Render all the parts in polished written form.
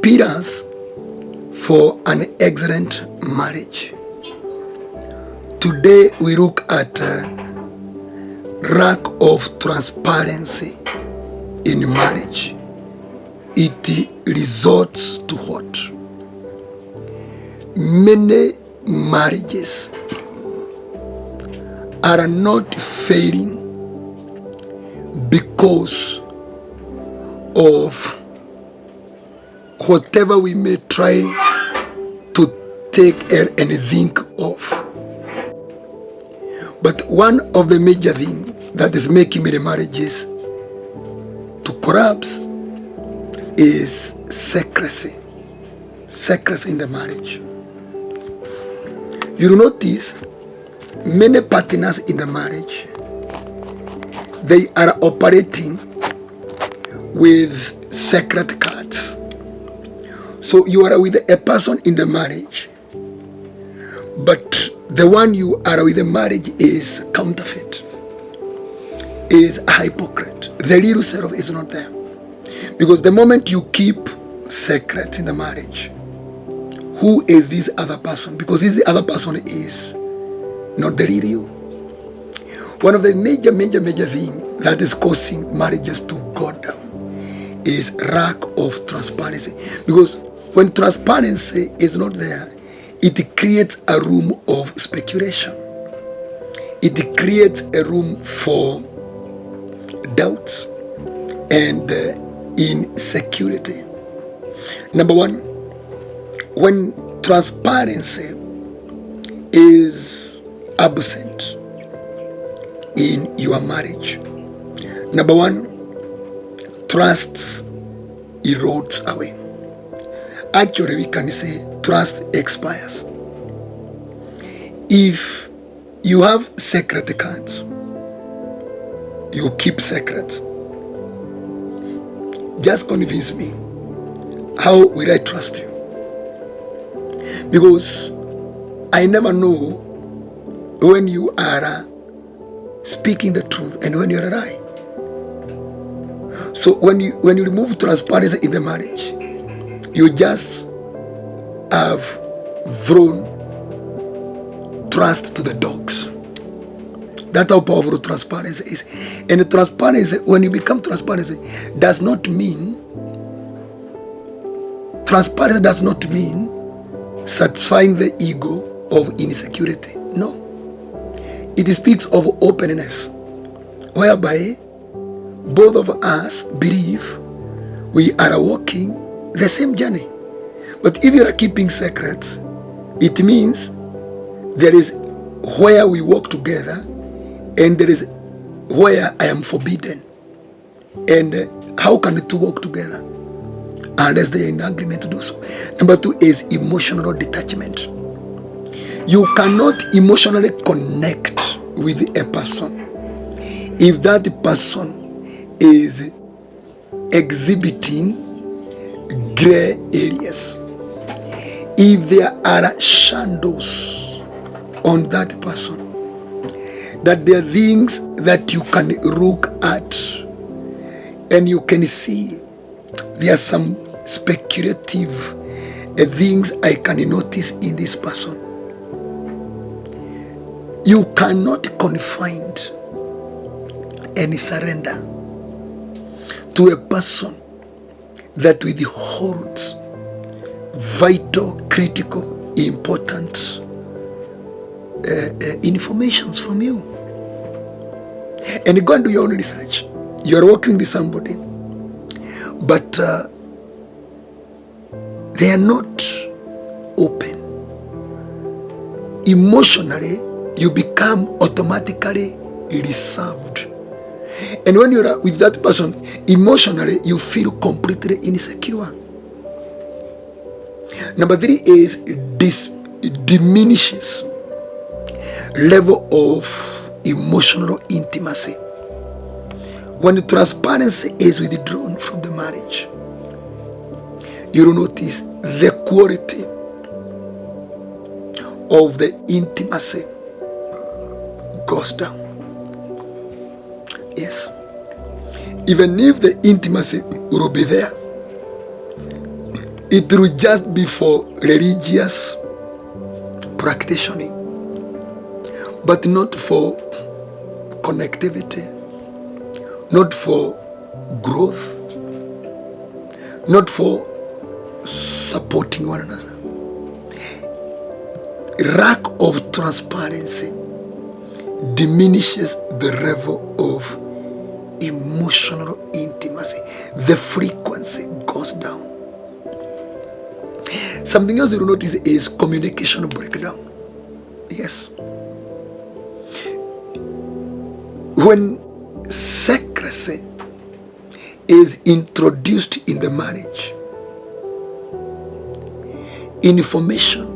Pillars for an excellent marriage. Today we look at lack of transparency in marriage. It results to what? Many marriages are not failing because of whatever we may try to take and think of. But one of the major things that is making many marriages to collapse is secrecy. Secrecy in the marriage. You will notice many partners in the marriage, they are operating with secret cards. So you are with a person in the marriage, but the one you are with the marriage is counterfeit, is a hypocrite. The real self is not there. Because the moment you keep secrets in the marriage, who is this other person? Because this other person is not the real you. One of the major things that is causing marriages to go down is lack of transparency. Because when transparency is not there, it creates a room of speculation. It creates a room for doubts and insecurity. Number one, when transparency is absent in your marriage, number one, trust erodes away. Actually, we can say trust expires. If you have secret cards, you keep secrets, just convince me, how will I trust you? Because I never know when you are speaking the truth and when you are a lie. So when you remove transparency in the marriage, you just have thrown trust to the dogs. That's how powerful transparency is. And transparency, when you become transparency, does not mean satisfying the ego of insecurity. No. It speaks of openness, whereby both of us believe we are walking the same journey. But if you are keeping secrets, it means there is where we walk together and there is where I am forbidden. And how can the two walk together unless they are in agreement to do so? Number two is emotional detachment. You cannot emotionally connect with a person if that person is exhibiting gray areas. If there are shadows on that person, that there are things that you can look at and you can see there are some speculative things I can notice in this person. You cannot confine and surrender to a person that withholds vital, critical, important informations from you. And go and do your own research. You are working with somebody, but they are not open. Emotionally, you become automatically reserved. And when you are with that person, emotionally, you feel completely insecure. Number three is this diminishes level of emotional intimacy. When the transparency is withdrawn from the marriage, you will notice the quality of the intimacy goes down. Yes. Even if the intimacy will be there, It will just be for religious practicing, but not for connectivity, not for growth, not for supporting one another. Lack of transparency diminishes the level of emotional intimacy. The frequency goes down. Something else you'll notice is communication breakdown. Yes. When secrecy is introduced in the marriage, information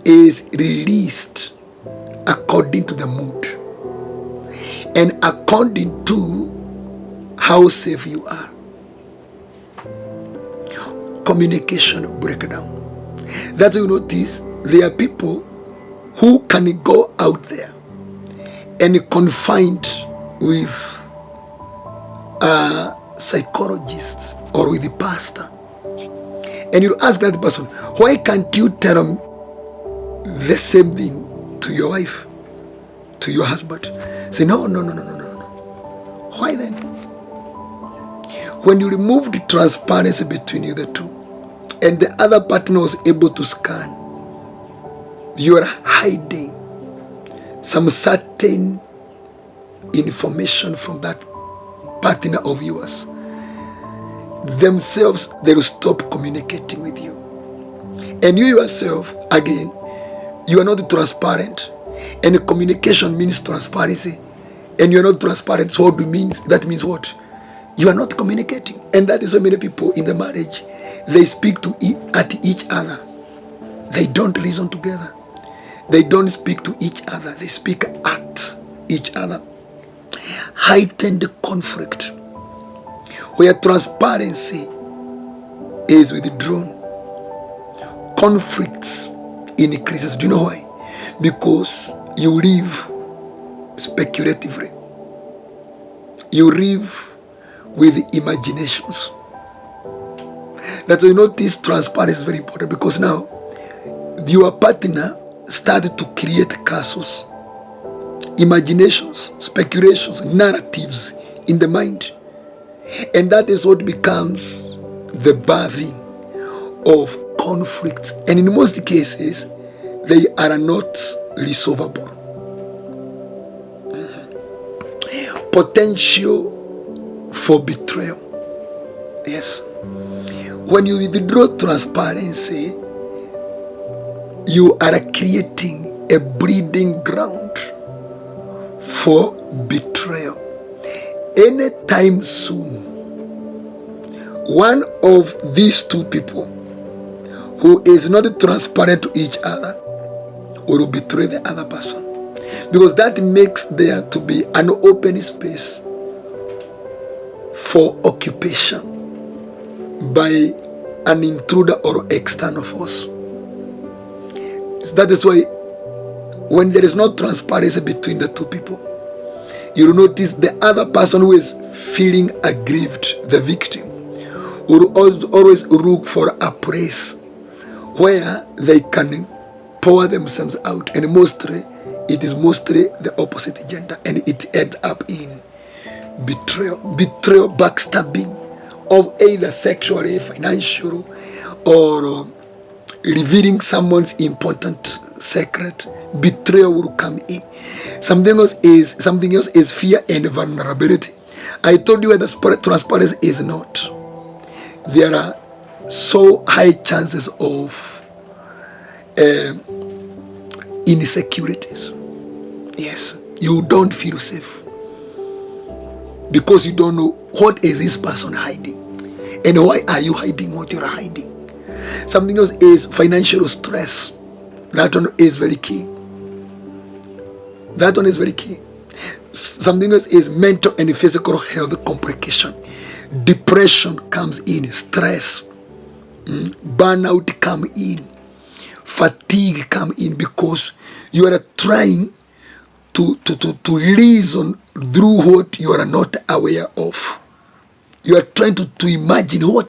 is released according to the mood and according to how safe you are. Communication breakdown. That's why you notice there are people who can go out there and confide with a psychologist or with a pastor, and you ask that person, why can't you tell them the same thing to your wife, to your husband? Say, no. Why then? When you remove the transparency between you the two, and the other partner was able to scan, you are hiding some certain information from that partner of yours. Themselves, they will stop communicating with you. And you yourself, again, you are not transparent. And communication means transparency. And you are not transparent. So what do means? That means what? You are not communicating. And that is why many people in the marriage, they speak at each other. They don't listen together. They don't speak to each other. They speak at each other. Heightened conflict, where transparency is withdrawn, conflicts increases. Do you know why? Because you live speculatively. You live with imaginations. That's why you notice transparency is very important, because now your partner started to create castles, imaginations, speculations, narratives in the mind. And that is what becomes the birthing of conflicts. And in most cases, they are not resolvable. Potential for betrayal. Yes. When you withdraw transparency, you are creating a breeding ground for betrayal. Anytime soon, one of these two people who is not transparent to each other will betray the other person, because that makes there to be an open space for occupation by an intruder or external force. So that is why when there is no transparency between the two people, you will notice the other person who is feeling aggrieved, the victim, will always look for a place where they can pour themselves out. And mostly, it is mostly the opposite gender. And it ends up in betrayal, backstabbing of either sexually, financial, or revealing someone's important secret. Betrayal will come in. Something else is fear and vulnerability. I told you where the transparency is not. There are so high chances of insecurities. Yes, you don't feel safe because you don't know what is this person hiding, and why are you hiding what you're hiding. Something else is financial stress. That one is very key. That one is very key. Something else is mental and physical health complication. Depression comes in, stress, burnout come in, fatigue come in, because you are trying to reason through what you are not aware of. You are trying to imagine what